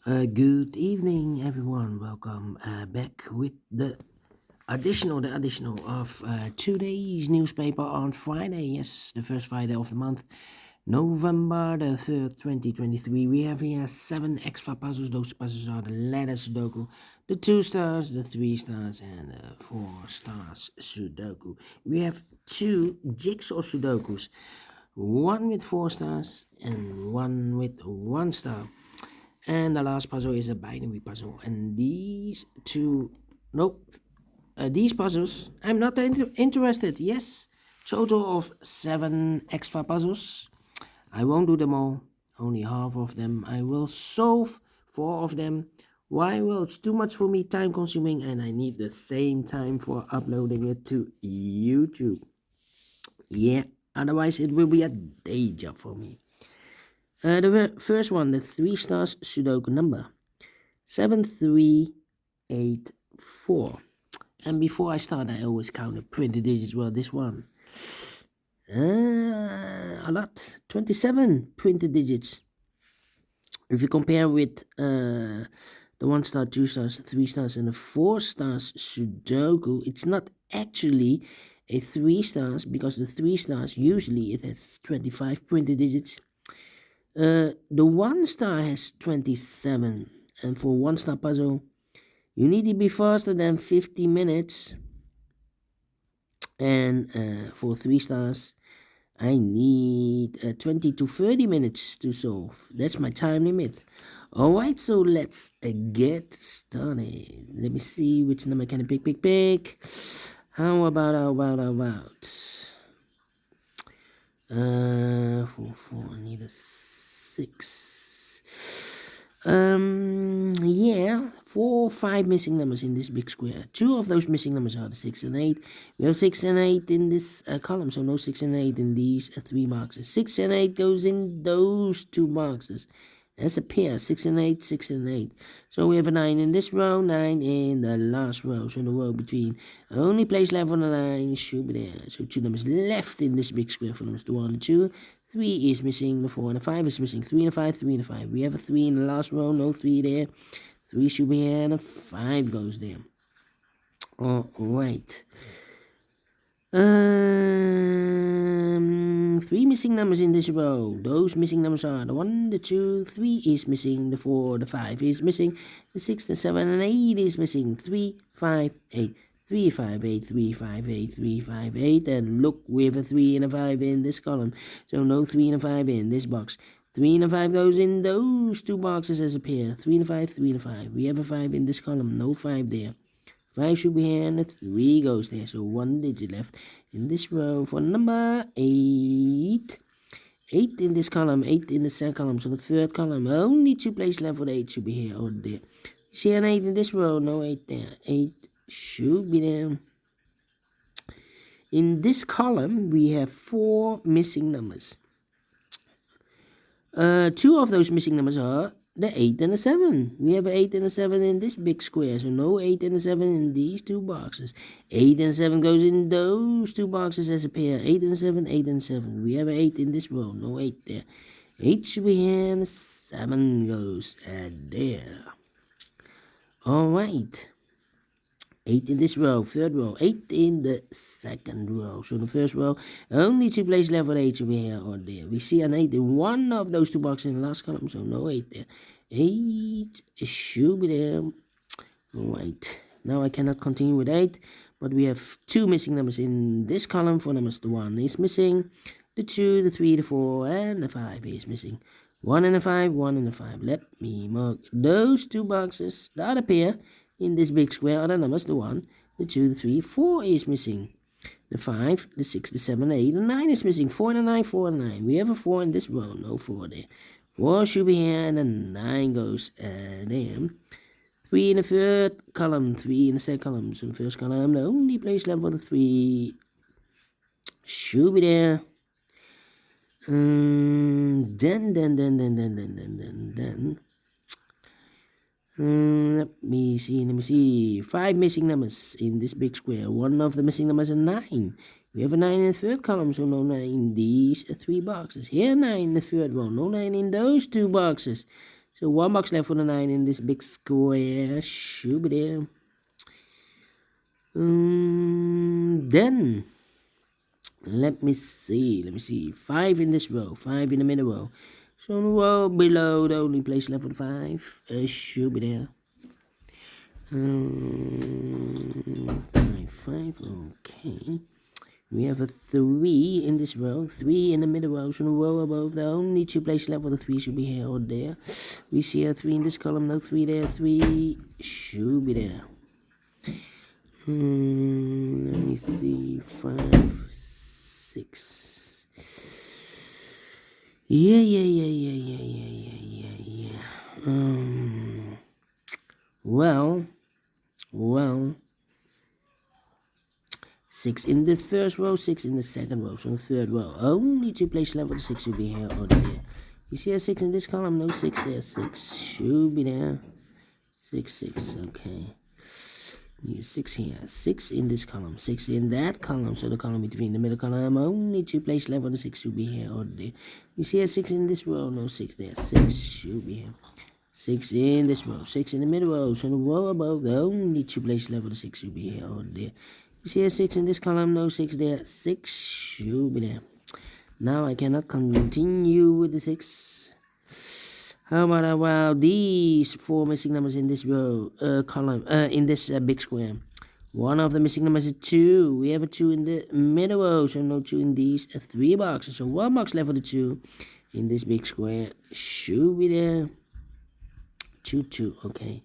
Good evening, everyone. Welcome back with the additional of today's newspaper on Friday. Yes, the first Friday of the month, November the 3rd, 2023. We have here 7 extra puzzles. Those puzzles are the letter Sudoku, the 2 stars, the 3 stars, and the 4 stars Sudoku. We have 2 jigsaw Sudokus, one with 4 stars and one with 1 star. And the last puzzle is a binary puzzle. And these puzzles, I'm not interested. Yes, total of 7 extra puzzles. I won't do them all, only half of them. I will solve 4 of them. Why? Well, it's too much for me, time consuming, and I need the same time for uploading it to YouTube. Yeah, otherwise it will be a day job for me. The first one, the 3 stars Sudoku number 7384. And before I start, I always count the printed digits. Well, this one, a lot, 27 printed digits. If you compare with the 1 star, 2 stars, 3 stars, and the 4 stars Sudoku, it's not actually a 3 stars because the 3 stars usually it has 25 printed digits. The 1 star has 27, and for 1 star puzzle, you need to be faster than 50 minutes. And for 3 stars, I need 20 to 30 minutes to solve. That's my time limit. Alright, so let's get started. Let me see which number can I pick. How about 4, I need a 6. Yeah, 4 or 5 missing numbers in this big square. 2 of those missing numbers are the 6 and 8. We have 6 and 8 in this column, so no 6 and 8 in these 3 boxes. 6 and 8 goes in those 2 boxes. That's a pair, 6 and 8, 6 and 8. So we have a 9 in this row, 9 in the last row. So the row between only place left on the 9 should be there. So 2 numbers left in this big square for numbers 1 and 2. 3 is missing, the 4 and the 5 is missing. 3 and a 5, 3 and a 5. We have a 3 in the last row, no 3 there. 3 should be here, and a 5 goes there. Alright. 3 missing numbers in this row. Those missing numbers are the 1, the 2, 3 is missing, the 4, the 5 is missing, the 6, the 7, and 8 is missing. 3, 5, 8. 3, 5, 8, 3, 5, 8, 3, 5, 8, and look, we have a 3 and a 5 in this column, so no 3 and a 5 in this box. 3 and a 5 goes in those 2 boxes as a pair. 3 and a 5, 3 and a 5. We have a 5 in this column, no 5 there. 5 should be here, and a 3 goes there, so 1 digit left in this row for number 8. 8 in this column, 8 in the second column, so the third column, only 2 places left for the 8 should be here or there. See an 8 in this row, no 8 there. 8 should be there. In this column, we have 4 missing numbers. 2 of those missing numbers are the 8 and the 7. We have an 8 and a 7 in this big square, so no 8 and a 7 in these 2 boxes. 8 and 7 goes in those 2 boxes as a pair. 8 and 7, 8 and 7. We have an 8 in this row, no 8 there. 8 should be here, and 7 goes there. Alright. 8 in this row, third row, 8 in the second row. So the first row, only 2 places left for 8 should be here or there. We see an 8 in one of those 2 boxes in the last column, so no 8 there. 8 should be there. Alright, now I cannot continue with 8, but we have 2 missing numbers in this column for numbers. The 1 is missing, the 2, the 3, the 4, and the 5 is missing. 1 and a 5, 1 and a 5. Let me mark those 2 boxes. The other pair in this big square are the numbers, the 1, the 2, the 3, 4 is missing. The 5, the 6, the 7, the 8, and 9 is missing. 4 and a 9, 4 and 9. We have a 4 in this row, no 4 there. 4 should be here, and the 9 goes there. 3 in the third column, 3 in the second column. So in the first column, the only place left for the 3 should be there. Then. Let me see. 5 missing numbers in this big square. One of the missing numbers is 9. We have a 9 in the third column, so no 9 in these 3 boxes. Here 9 in the third row, no 9 in those 2 boxes. So 1 box left for the 9 in this big square. Should be there. Then let me see. 5 in this row, 5 in the middle row. So in the row below, the only place left for the 5 should be there. 5, okay. We have a 3 in this row, 3 in the middle row, so in the row above, the only 2 places left for the 3 should be here or there. We see a 3 in this column, no 3 there, 3 should be there. Let me see, 5, 6. Yeah. Well, 6 in the first row, 6 in the second row, so in the third row. Only 2 places left for the 6 should be here or there. You see a 6 in this column, no 6 there, 6 should be there. 6, okay. Need 6 here, 6 in this column, 6 in that column, so the column between the middle column, only 2 places left for the 6 should be here or there. You see a 6 in this row, no 6 there, 6 should be here. 6 in this row, 6 in the middle row, so in the row above, the only 2 places left for the 6 should be here or there. You see a 6 in this column, no 6 there, 6 should be there. Now I cannot continue with the 6. How about these 4 missing numbers in this row, column, in this big square? One of the missing numbers is 2. We have a 2 in the middle row, so no 2 in these 3 boxes. So 1 box left for the 2 in this big square. Should be there. 2, okay.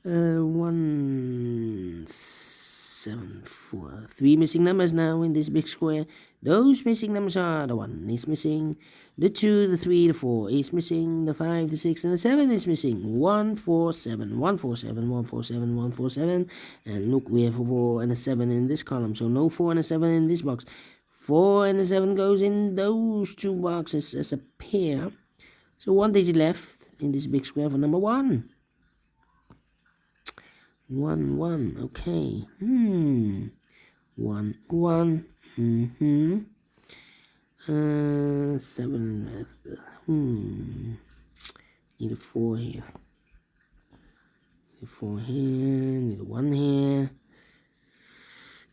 1, 7, 4. 3 missing numbers now in this big square. Those missing numbers are: the 1 is missing, the 2, the 3, the 4 is missing, the 5, the 6, and the 7 is missing. 1, 4, 7, 1, 4, 7, 1, 4, 7, 1, 4, 7. And look, we have a 4 and a 7 in this column, so no 4 and a 7 in this box. 4 and a 7 goes in those 2 boxes as a pair. So 1 digit left in this big square for number 1. 1, okay. 1, 1. 7. Need a 4 here. Need a 4 here. Need a 1 here.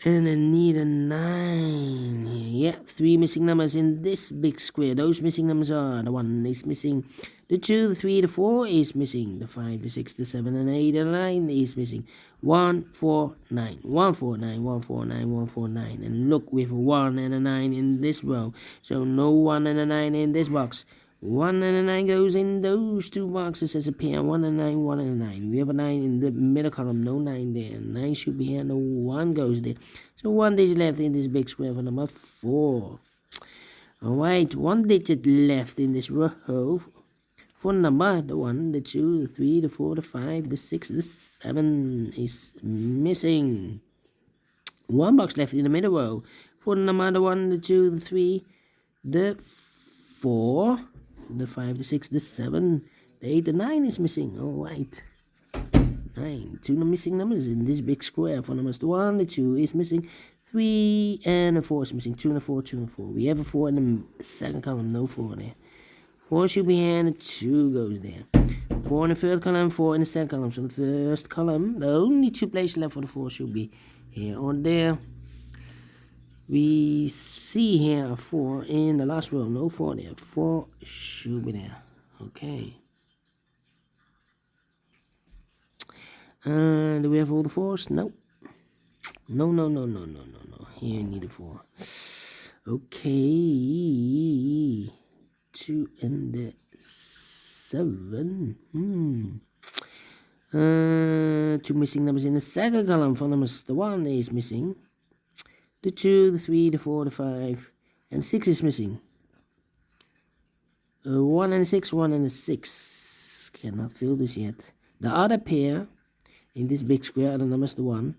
And I need a 9 here. Yeah, 3 missing numbers in this big square. Those missing numbers are: the 1 is missing, the 2, the 3, the 4 is missing, the 5, the 6, the 7, and 8, and 9 is missing. 1, 4, 9, 1, 4, 9, 1, 4, 9, 1, 4, 9. And look, we have a 1 and a 9 in this row, so no 1 and a 9 in this box. 1 and a 9 goes in those 2 boxes as a pair. 1 and 9, 1 and 9. We have a 9 in the middle column, no 9 there. 9 should be here, no 1 goes there. So 1 digit left in this big square for number 4. Alright, 1 digit left in this row for number: the 1, the 2, the 3, the 4, the 5, the 6, the 7 is missing. 1 box left in the middle row for number: the 1, the 2, the 3, the 4, the 5, the 6, the 7, the 8, the 9 is missing. Alright. 9. 2 missing numbers in this big square for numbers: the 1, the 2 is missing, 3 and a 4 is missing. 2 and a 4, 2 and a 4. We have a 4 in the second column, no 4 there. 4 should be here and a 2 goes there. 4 in the third column, 4 in the second column. So in the first column, the only 2 places left for the 4 should be here or there. We see here a 4 in the last row, no 4 there. 4 should be there. Okay. Do we have all the 4s? No. No. Here you need a 4. Okay. 2 and the 7. 2 missing numbers in the second column for numbers: the 1 is missing, the 2, the 3, the 4, the 5, and 6 is missing. 1 and a 6, 1 and a 6. Cannot fill this yet. The other pair in this big square are the numbers: the 1,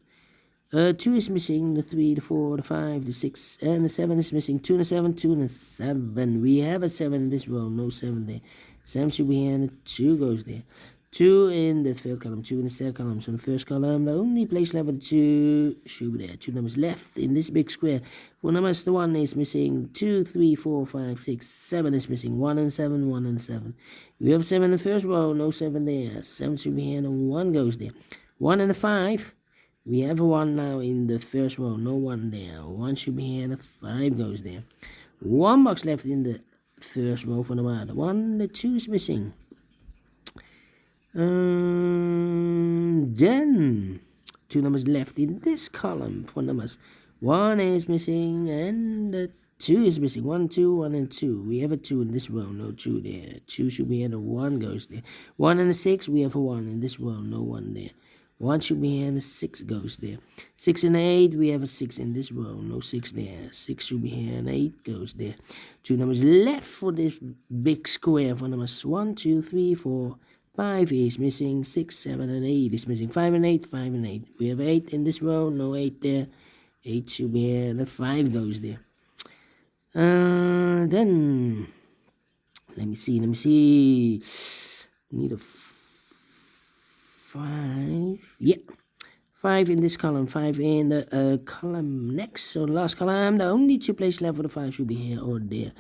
2 is missing, the 3, the 4, the 5, the 6, and the 7 is missing. 2 and a 7, 2 and a 7. We have a 7 in this row, no 7 there. 7 should be here and a 2 goes there. 2 in the third column, 2 in the second column. So in the first column, the only place left with 2 should be there. 2 numbers left in this big square. 4 numbers, the 1 is missing. 2, 3, 4, 5, 6, 7 is missing. 1 and 7, 1 and 7. We have 7 in the first row, no 7 there. 7 should be here, and 1 goes there. 1 and the 5. We have a 1 now in the first row, no 1 there. 1 should be here, and a 5 goes there. 1 box left in the first row for the 1, the 2 is missing. Then 2 numbers left in this column. 4 numbers. 1 is missing and the 2 is missing. 1, 2, 1 and 2. We have a 2 in this row, no 2 there. 2 should be here, and 1 goes there. 1 and a 6, we have a 1 in this row, no 1 there. 1 should be here, and a 6 goes there. 6 and 8, we have a 6 in this row, no 6 there. 6 should be here, and 8 goes there. 2 numbers left for this big square. 4 numbers. 1, 2, 3, 4. 5 is missing, 6, 7, and 8 is missing. 5 and 8, 5 and 8. We have 8 in this row, no 8 there. 8 should be here, and the 5 goes there. Then, let me see. Need a 5. Yeah. 5 in this column, 5 in the column next. So the last column, the only 2 places left for the 5 should be here or there.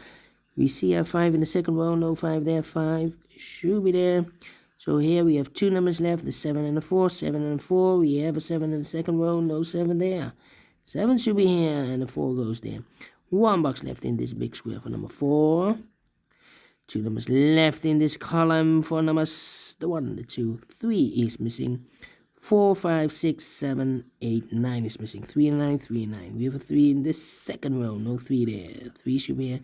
We see a 5 in the second row, no 5 there. 5 should be there. So here we have 2 numbers left, the 7 and the 4, 7 and 4. We have a 7 in the second row, no 7 there. 7 should be here, and the 4 goes there. 1 box left in this big square for number 4. 2 numbers left in this column for numbers, the 1, the 2, 3 is missing. 4, 5, 6, 7, 8, 9 is missing. 3 and 9, 3 and 9. We have a 3 in this second row, no 3 there. 3 should be here.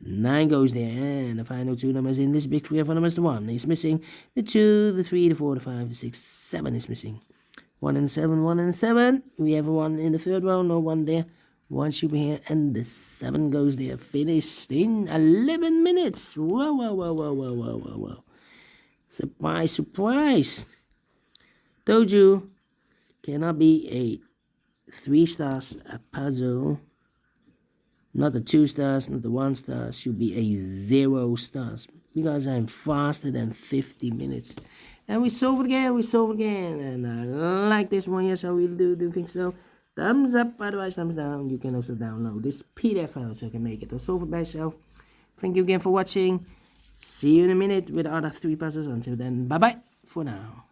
9 goes there, and the final 2 numbers in this big square for numbers, the 1 is missing. The 2, the 3, the 4, the 5, the 6, 7 is missing. 1 and 7, 1 and 7. We have a 1 in the third row, no 1 there. 1 should be here, and the 7 goes there. Finished in 11 minutes. Whoa. Surprise, surprise. Told you, cannot be a 3 stars a puzzle. Not the 2 stars, not the 1 star. Should be a 0 stars. Because I'm faster than 50 minutes. And we solve it again, And I like this one, yes, I will do think so. Thumbs up, otherwise thumbs down. You can also download this PDF file so you can make it or solve it by yourself. Thank you again for watching. See you in a minute with the other 3 puzzles. Until then, bye-bye for now.